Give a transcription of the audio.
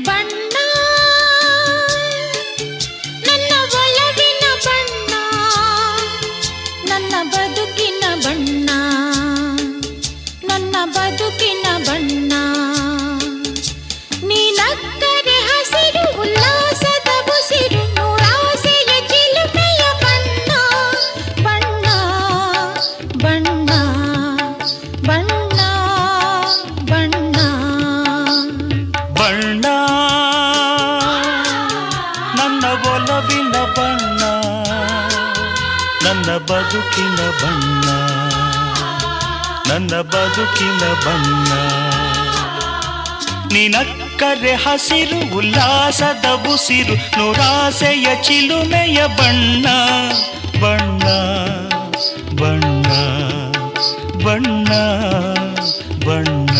ಬಣ್ಣ ನನ್ನ ಒಲವಿನ ಬಣ್ಣ, ನನ್ನ ಬದುಕಿನ ಬಣ್ಣ, ನನ್ನ ಬದುಕಿನ ಬಣ್ಣ. ನೀನಕ್ಕರೆ ಹಸಿರು ಉಲ್ಲಾಸದ ಉಸಿರು, ನೂರಾಸೆಯ ಚಿಲುಮೆಯ ಬಣ್ಣ. ಬಣ್ಣ ಬಣ್ಣ ಬಣ್ಣ ಬಣ್ಣ ಬಣ್ಣ ನನ್ನ ಒಲವಿನ ಬಣ್ಣ, ನನ್ನ ಬದುಕಿನ ಬಣ್ಣ, ನನ್ನ ಬದುಕಿನ ಬಣ್ಣ. ನೀನಕ್ಕರೆ ಹಸಿರು ಉಲ್ಲಾಸದ ಉಸಿರು, ನೂರಾಸೆಯ ಚಿಲುಮೆಯ ಬಣ್ಣ. ಬಣ್ಣ ಬಣ್ಣ ಬಣ್ಣ ಬಣ್ಣ